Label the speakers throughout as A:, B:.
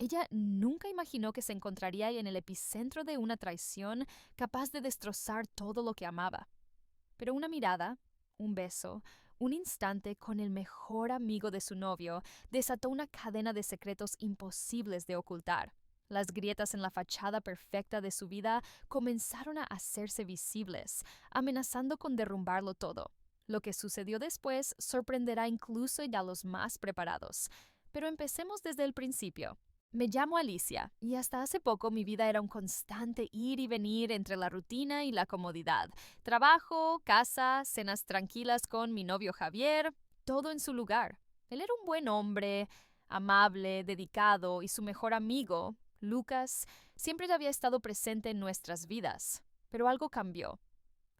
A: Ella nunca imaginó que se encontraría en el epicentro de una traición capaz de destrozar todo lo que amaba. Pero una mirada, un beso, un instante con el mejor amigo de su novio desató una cadena de secretos imposibles de ocultar. Las grietas en la fachada perfecta de su vida comenzaron a hacerse visibles, amenazando con derrumbarlo todo. Lo que sucedió después sorprenderá incluso a los más preparados. Pero empecemos desde el principio. Me llamo Alicia, y hasta hace poco mi vida era un constante ir y venir entre la rutina y la comodidad. Trabajo, casa, cenas tranquilas con mi novio Javier, todo en su lugar. Él era un buen hombre, amable, dedicado, y su mejor amigo, Lucas, siempre había estado presente en nuestras vidas. Pero algo cambió.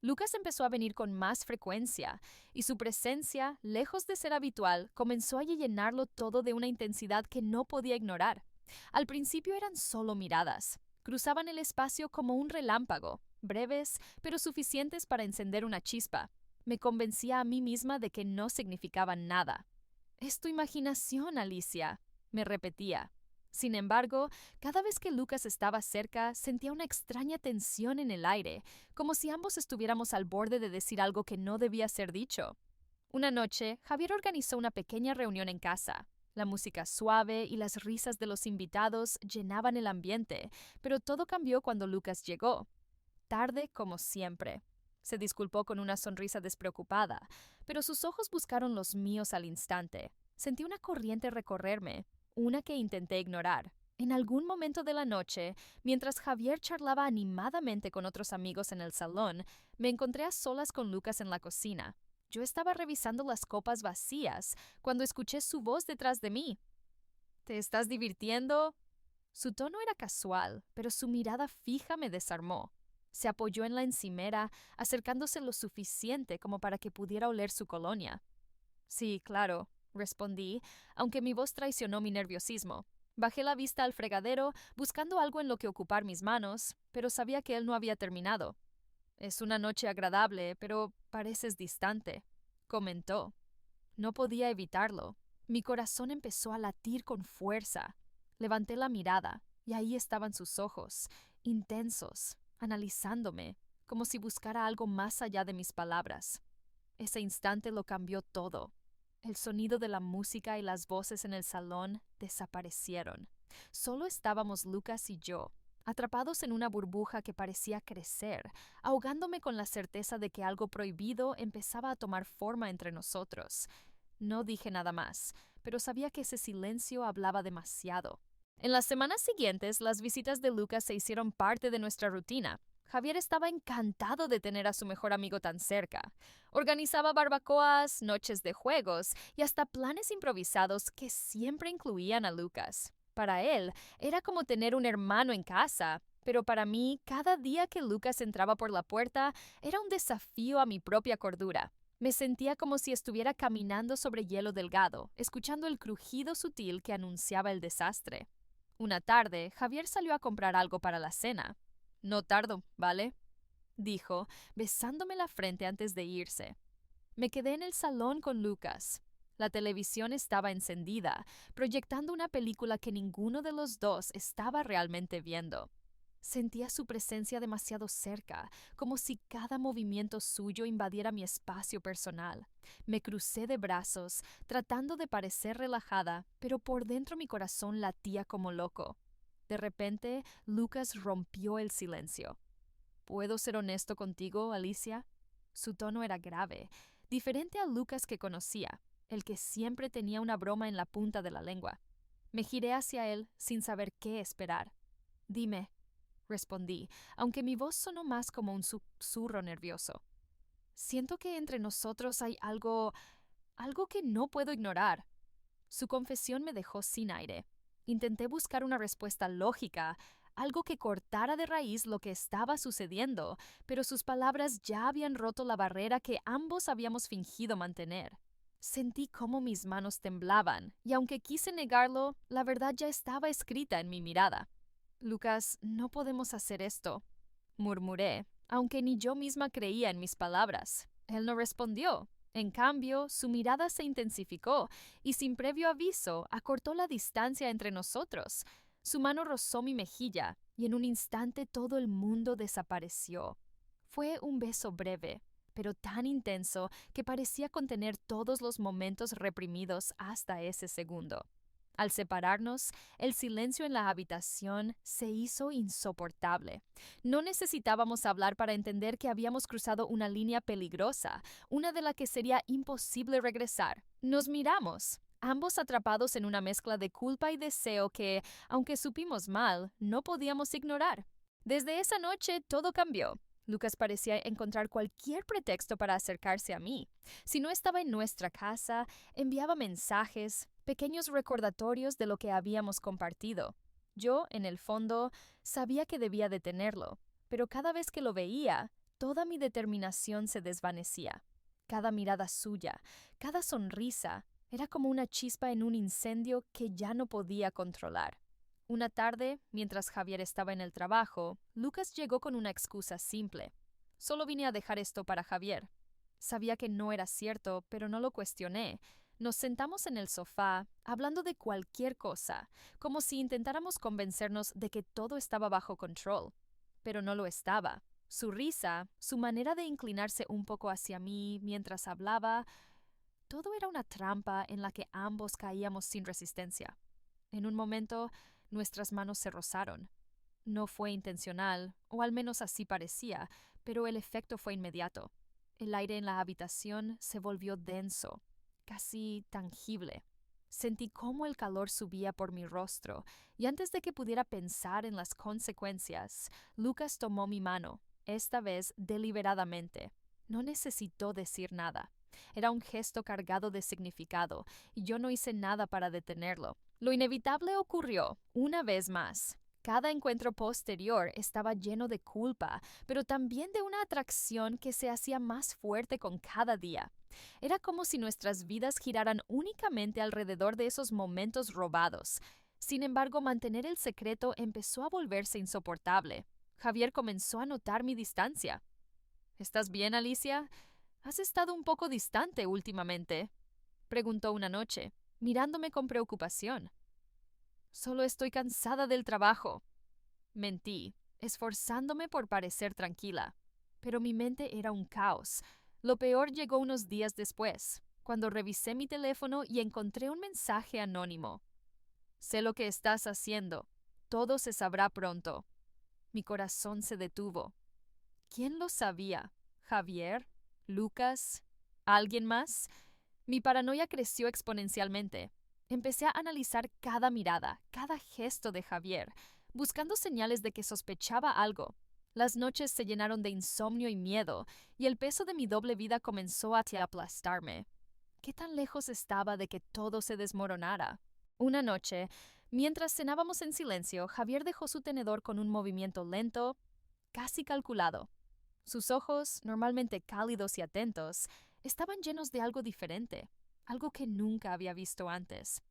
A: Lucas empezó a venir con más frecuencia, y su presencia, lejos de ser habitual, comenzó a llenarlo todo de una intensidad que no podía ignorar. Al principio eran solo miradas. Cruzaban el espacio como un relámpago, breves, pero suficientes para encender una chispa. Me convencía a mí misma de que no significaban nada. «Es tu imaginación, Alicia», me repetía. Sin embargo, cada vez que Lucas estaba cerca, sentía una extraña tensión en el aire, como si ambos estuviéramos al borde de decir algo que no debía ser dicho. Una noche, Javier organizó una pequeña reunión en casa. La música suave y las risas de los invitados llenaban el ambiente, pero todo cambió cuando Lucas llegó. Tarde como siempre. Se disculpó con una sonrisa despreocupada, pero sus ojos buscaron los míos al instante. Sentí una corriente recorrerme, una que intenté ignorar. En algún momento de la noche, mientras Javier charlaba animadamente con otros amigos en el salón, me encontré a solas con Lucas en la cocina. Yo estaba revisando las copas vacías cuando escuché su voz detrás de mí. «¿Te estás divirtiendo?» Su tono era casual, pero su mirada fija me desarmó. Se apoyó en la encimera, acercándose lo suficiente como para que pudiera oler su colonia. «Sí, claro», respondí, aunque mi voz traicionó mi nerviosismo. Bajé la vista al fregadero, buscando algo en lo que ocupar mis manos, pero sabía que él no había terminado. «Es una noche agradable, pero pareces distante», comentó. No podía evitarlo. Mi corazón empezó a latir con fuerza. Levanté la mirada, y ahí estaban sus ojos, intensos, analizándome, como si buscara algo más allá de mis palabras. Ese instante lo cambió todo. El sonido de la música y las voces en el salón desaparecieron. Solo estábamos Lucas y yo, atrapados en una burbuja que parecía crecer, ahogándome con la certeza de que algo prohibido empezaba a tomar forma entre nosotros. No dije nada más, pero sabía que ese silencio hablaba demasiado. En las semanas siguientes, las visitas de Lucas se hicieron parte de nuestra rutina. Javier estaba encantado de tener a su mejor amigo tan cerca. Organizaba barbacoas, noches de juegos y hasta planes improvisados que siempre incluían a Lucas. Para él, era como tener un hermano en casa, pero para mí, cada día que Lucas entraba por la puerta era un desafío a mi propia cordura. Me sentía como si estuviera caminando sobre hielo delgado, escuchando el crujido sutil que anunciaba el desastre. Una tarde, Javier salió a comprar algo para la cena. «No tardo, ¿vale?», dijo, besándome la frente antes de irse. Me quedé en el salón con Lucas. La televisión estaba encendida, proyectando una película que ninguno de los dos estaba realmente viendo. Sentía su presencia demasiado cerca, como si cada movimiento suyo invadiera mi espacio personal. Me crucé de brazos, tratando de parecer relajada, pero por dentro mi corazón latía como loco. De repente, Lucas rompió el silencio. «¿Puedo ser honesto contigo, Alicia?» Su tono era grave, diferente al Lucas que conocía, el que siempre tenía una broma en la punta de la lengua. Me giré hacia él sin saber qué esperar. «Dime», respondí, aunque mi voz sonó más como un susurro nervioso. «Siento que entre nosotros hay algo que no puedo ignorar». Su confesión me dejó sin aire. Intenté buscar una respuesta lógica, algo que cortara de raíz lo que estaba sucediendo, pero sus palabras ya habían roto la barrera que ambos habíamos fingido mantener. Sentí cómo mis manos temblaban, y aunque quise negarlo, la verdad ya estaba escrita en mi mirada. «Lucas, no podemos hacer esto», murmuré, aunque ni yo misma creía en mis palabras. Él no respondió. En cambio, su mirada se intensificó y sin previo aviso acortó la distancia entre nosotros. Su mano rozó mi mejilla y en un instante todo el mundo desapareció. Fue un beso breve, pero tan intenso que parecía contener todos los momentos reprimidos hasta ese segundo. Al separarnos, el silencio en la habitación se hizo insoportable. No necesitábamos hablar para entender que habíamos cruzado una línea peligrosa, una de la que sería imposible regresar. Nos miramos, ambos atrapados en una mezcla de culpa y deseo que, aunque supimos mal, no podíamos ignorar. Desde esa noche todo cambió. Lucas parecía encontrar cualquier pretexto para acercarse a mí. Si no estaba en nuestra casa, enviaba mensajes, pequeños recordatorios de lo que habíamos compartido. Yo, en el fondo, sabía que debía detenerlo, pero cada vez que lo veía, toda mi determinación se desvanecía. Cada mirada suya, cada sonrisa, era como una chispa en un incendio que ya no podía controlar. Una tarde, mientras Javier estaba en el trabajo, Lucas llegó con una excusa simple. Solo vine a dejar esto para Javier. Sabía que no era cierto, pero no lo cuestioné. Nos sentamos en el sofá, hablando de cualquier cosa, como si intentáramos convencernos de que todo estaba bajo control. Pero no lo estaba. Su risa, su manera de inclinarse un poco hacia mí mientras hablaba, todo era una trampa en la que ambos caíamos sin resistencia. En un momento, nuestras manos se rozaron. No fue intencional, o al menos así parecía, pero el efecto fue inmediato. El aire en la habitación se volvió denso, casi tangible. Sentí cómo el calor subía por mi rostro, y antes de que pudiera pensar en las consecuencias, Lucas tomó mi mano, esta vez deliberadamente. No necesitó decir nada. Era un gesto cargado de significado, y yo no hice nada para detenerlo. Lo inevitable ocurrió, una vez más. Cada encuentro posterior estaba lleno de culpa, pero también de una atracción que se hacía más fuerte con cada día. Era como si nuestras vidas giraran únicamente alrededor de esos momentos robados. Sin embargo, mantener el secreto empezó a volverse insoportable. Javier comenzó a notar mi distancia. ¿Estás bien, Alicia? Has estado un poco distante últimamente, preguntó una noche, mirándome con preocupación. Solo estoy cansada del trabajo. Mentí, esforzándome por parecer tranquila. Pero mi mente era un caos. Lo peor llegó unos días después, cuando revisé mi teléfono y encontré un mensaje anónimo. Sé lo que estás haciendo. Todo se sabrá pronto. Mi corazón se detuvo. ¿Quién lo sabía? ¿Javier? ¿Lucas? ¿Alguien más? Mi paranoia creció exponencialmente. Empecé a analizar cada mirada, cada gesto de Javier, buscando señales de que sospechaba algo. Las noches se llenaron de insomnio y miedo, y el peso de mi doble vida comenzó a aplastarme. ¿Qué tan lejos estaba de que todo se desmoronara? Una noche, mientras cenábamos en silencio, Javier dejó su tenedor con un movimiento lento, casi calculado. Sus ojos, normalmente cálidos y atentos, estaban llenos de algo diferente, algo que nunca había visto antes.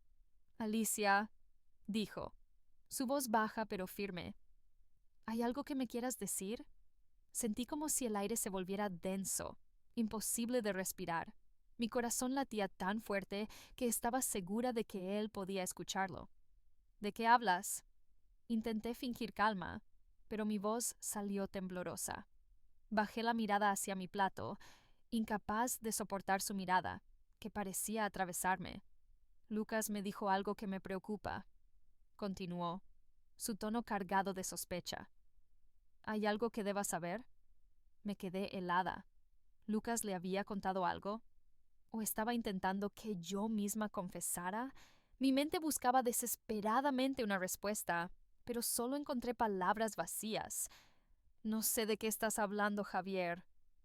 A: Alicia, dijo, su voz baja pero firme. ¿Hay algo que me quieras decir? Sentí como si el aire se volviera denso, imposible de respirar. Mi corazón latía tan fuerte que estaba segura de que él podía escucharlo. ¿De qué hablas? Intenté fingir calma, pero mi voz salió temblorosa. Bajé la mirada hacia mi plato, incapaz de soportar su mirada, que parecía atravesarme. Lucas me dijo algo que me preocupa. Continuó, su tono cargado de sospecha. ¿Hay algo que deba saber? Me quedé helada. ¿Lucas le había contado algo? ¿O estaba intentando que yo misma confesara? Mi mente buscaba desesperadamente una respuesta, pero solo encontré palabras vacías. No sé de qué estás hablando, Javier.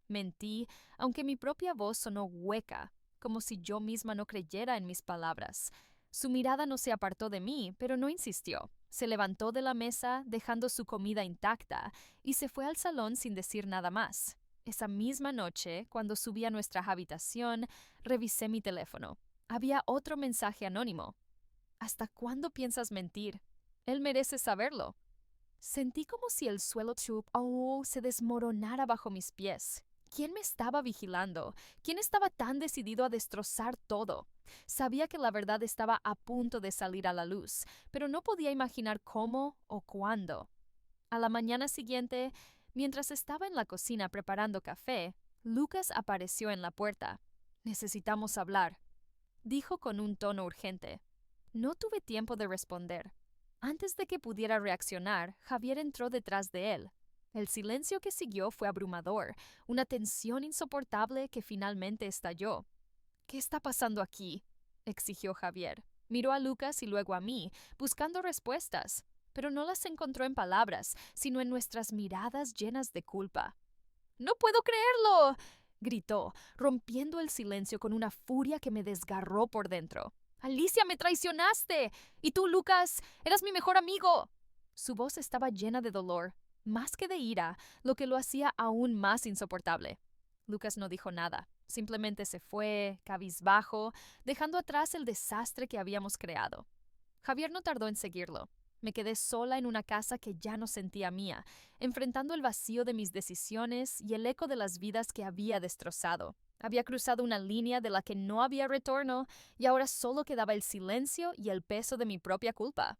A: Mentí, aunque mi propia voz sonó hueca, como si yo misma no creyera en mis palabras. Su mirada no se apartó de mí, pero no insistió. Se levantó de la mesa, dejando su comida intacta, y se fue al salón sin decir nada más. Esa misma noche, cuando subí a nuestra habitación, revisé mi teléfono. Había otro mensaje anónimo. ¿Hasta cuándo piensas mentir? Él merece saberlo. Sentí como si el suelo se desmoronara bajo mis pies. ¿Quién me estaba vigilando? ¿Quién estaba tan decidido a destrozar todo? Sabía que la verdad estaba a punto de salir a la luz, pero no podía imaginar cómo o cuándo. A la mañana siguiente, mientras estaba en la cocina preparando café, Lucas apareció en la puerta. «Necesitamos hablar», dijo con un tono urgente. No tuve tiempo de responder. Antes de que pudiera reaccionar, Javier entró detrás de él. El silencio que siguió fue abrumador, una tensión insoportable que finalmente estalló. «¿Qué está pasando aquí?», exigió Javier. Miró a Lucas y luego a mí, buscando respuestas, pero no las encontró en palabras, sino en nuestras miradas llenas de culpa. «¡No puedo creerlo!», gritó, rompiendo el silencio con una furia que me desgarró por dentro. «Alicia, me traicionaste. Y tú, Lucas, eras mi mejor amigo». Su voz estaba llena de dolor, más que de ira, lo que lo hacía aún más insoportable. Lucas no dijo nada, simplemente se fue, cabizbajo, dejando atrás el desastre que habíamos creado. Javier no tardó en seguirlo. Me quedé sola en una casa que ya no sentía mía, enfrentando el vacío de mis decisiones y el eco de las vidas que había destrozado. Había cruzado una línea de la que no había retorno y ahora solo quedaba el silencio y el peso de mi propia culpa.